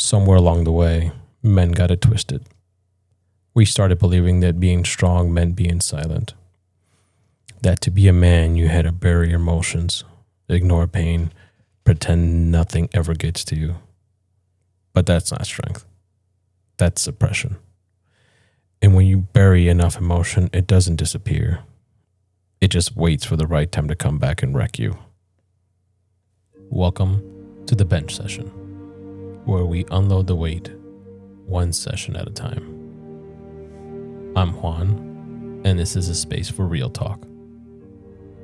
somewhere along the way, men got it twisted. We started believing that being strong meant being silent. That to be a man, you had to bury your emotions, ignore pain, pretend nothing ever gets to you. But that's not strength. That's suppression. And when you bury enough emotion, it doesn't disappear. It just waits for the right time to come back and wreck you. Welcome to the bench session, where we unload the weight one session at a time. I'm Juan, and this is a space for real talk.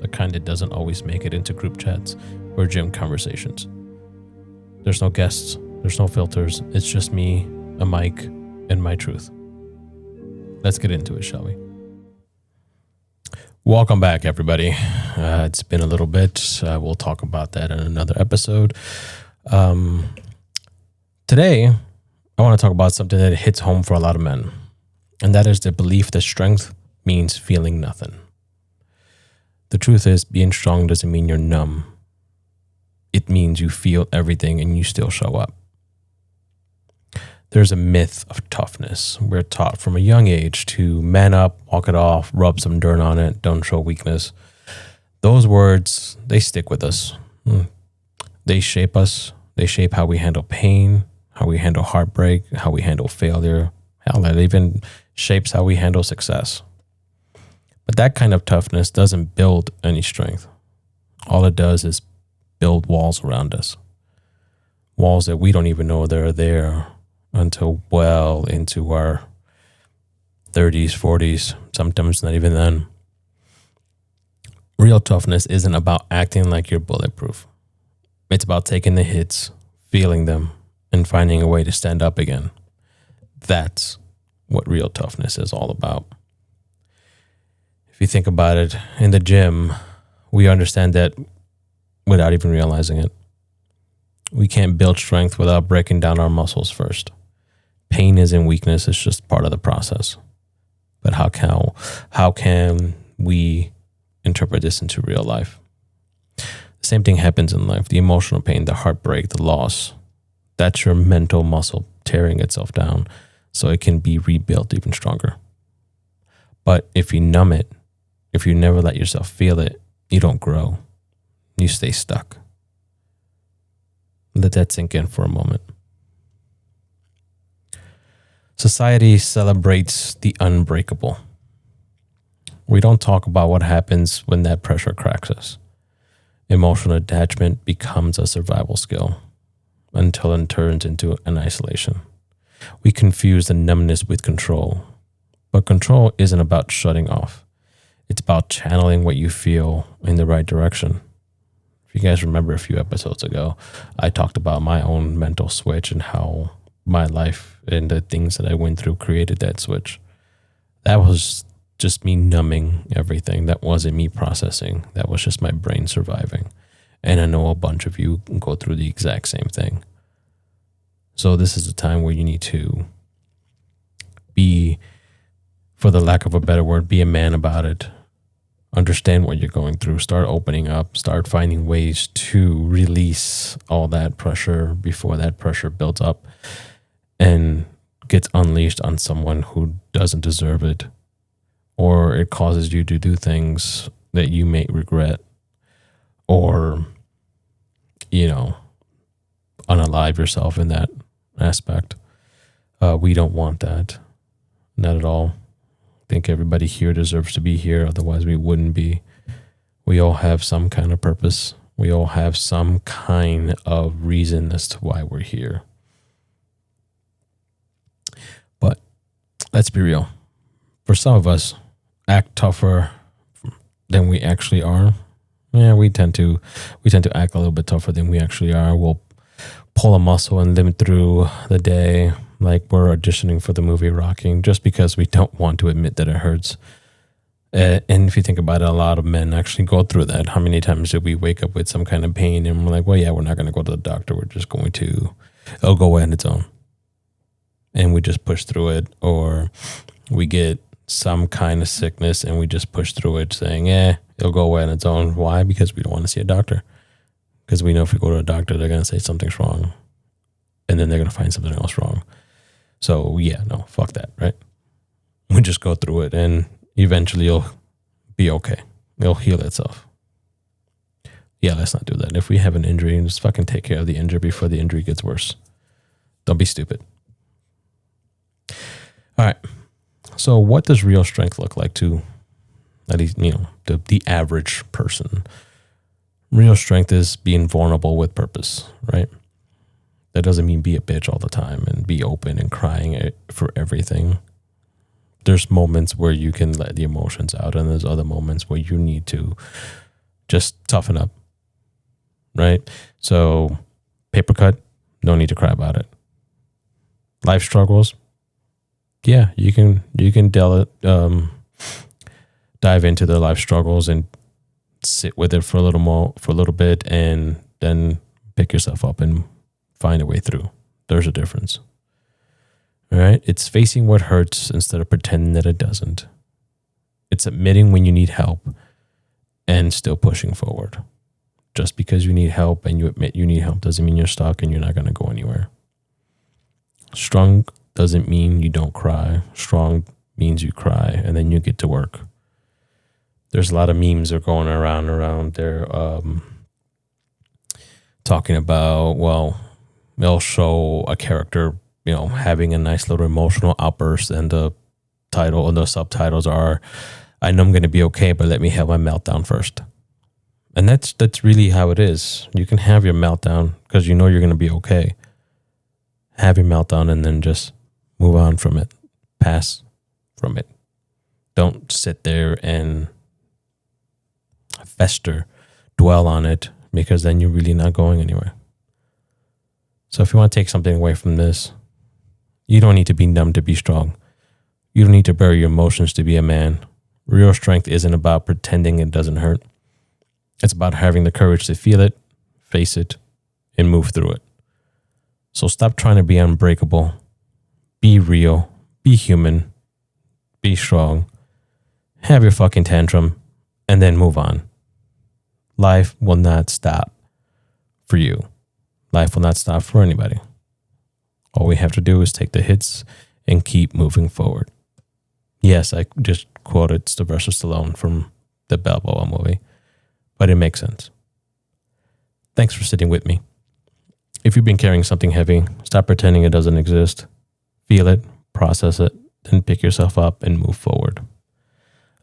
The kind that doesn't always make it into group chats or gym conversations. There's no guests, there's no filters, it's just me, a mic, and my truth. Let's get into it, shall we? Welcome back, everybody. It's been a little bit. We'll talk about that in another episode. Today, I want to talk about something that hits home for a lot of men, and that is the belief that strength means feeling nothing. The truth is, being strong doesn't mean you're numb. It means you feel everything and you still show up. There's a myth of toughness. We're taught from a young age to man up, walk it off, rub some dirt on it, don't show weakness. Those words, they stick with us. They shape us. They shape how we handle pain, how we handle heartbreak, how we handle failure. Hell, that even shapes how we handle success. But that kind of toughness doesn't build any strength. All it does is build walls around us. Walls that we don't even know they're there until well into our 30s, 40s, sometimes not even then. Real toughness isn't about acting like you're bulletproof. It's about taking the hits, feeling them, and finding a way to stand up again. That's what real toughness is all about. If you think about it, in the gym, we understand that without even realizing it. We can't build strength without breaking down our muscles first. Pain isn't weakness, it's just part of the process. But how can we interpret this into real life? The same thing happens in life. The emotional pain, the heartbreak, the loss. That's your mental muscle tearing itself down so it can be rebuilt even stronger. But if you numb it, if you never let yourself feel it, you don't grow. You stay stuck. Let that sink in for a moment. Society celebrates the unbreakable. We don't talk about what happens when that pressure cracks us. Emotional attachment becomes a survival skill until it turns into an isolation. We confuse the numbness with control, but control isn't about shutting off. It's about channeling what you feel in the right direction. If you guys remember a few episodes ago, I talked about my own mental switch and how my life and the things that I went through created that switch. That was just me numbing everything. That wasn't me processing. That was just my brain surviving. And I know a bunch of you go through the exact same thing. So this is a time where you need to be, for the lack of a better word, be a man about it. Understand what you're going through. Start opening up. Start finding ways to release all that pressure before that pressure builds up and gets unleashed on someone who doesn't deserve it, or it causes you to do things that you may regret, or, unalive yourself in that aspect. We don't want that. Not at all. I think everybody here deserves to be here, otherwise we wouldn't be. We all have some kind of purpose. We all have some kind of reason as to why we're here. But let's be real. For some of us, act tougher than we actually are. Yeah, we tend to act a little bit tougher than we actually are. We'll pull a muscle and limp through the day like we're auditioning for the movie Rocking, just because we don't want to admit that it hurts. And if you think about it, a lot of men actually go through that. How many times do we wake up with some kind of pain and we're like, well, yeah, we're not going to go to the doctor. We're just going to, it'll go away on its own. And we just push through it. Or we get some kind of sickness and we just push through it saying, it'll go away on its own. Why? Because we don't want to see a doctor. Because we know if we go to a doctor, they're going to say something's wrong. and then they're going to find something else wrong. So yeah, no, fuck that, right? We just go through it and eventually you'll be okay. It'll heal itself. Yeah, let's not do that. If we have an injury, just fucking take care of the injury before the injury gets worse. Don't be stupid. All right. So what does real strength look like to, at least, the average person? Real strength is being vulnerable with purpose, right? That doesn't mean be a bitch all the time and be open and crying for everything. There's moments where you can let the emotions out, and there's other moments where you need to just toughen up, right? So paper cut, no need to cry about it. Life struggles, yeah, you can dive into the life struggles and sit with it for a little bit, and then pick yourself up and find a way through. There's a difference. All right. It's facing what hurts instead of pretending that it doesn't. It's admitting when you need help and still pushing forward. Just because you need help and you admit you need help doesn't mean you're stuck and you're not going to go anywhere. Strong doesn't mean you don't cry. Strong means you cry and then you get to work. There's a lot of memes that are going around there talking about, well, they'll show a character, having a nice little emotional outburst, and the title and the subtitles are, I know I'm going to be okay, but let me have my meltdown first. And that's really how it is. You can have your meltdown because you know you're going to be okay. Have your meltdown and then just move on from it. Pass from it. Don't sit there and fester, dwell on it, because then you're really not going anywhere. So if you want to take something away from this, you don't need to be numb to be strong. You don't need to bury your emotions to be a man. Real strength isn't about pretending it doesn't hurt. It's about having the courage to feel it, face it, and move through it. So stop trying to be unbreakable. Be real. Be human. Be strong. Have your fucking tantrum, and then move on. Life will not stop for you. Life will not stop for anybody. All we have to do is take the hits and keep moving forward. Yes, I just quoted Sylvester Stallone from the Balboa movie, but it makes sense. Thanks for sitting with me. If you've been carrying something heavy, stop pretending it doesn't exist. Feel it, process it, then pick yourself up and move forward.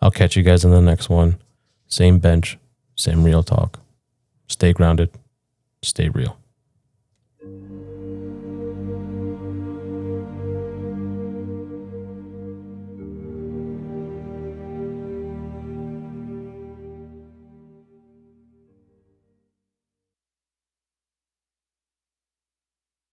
I'll catch you guys in the next one. Same bench, same real talk. Stay grounded, stay real.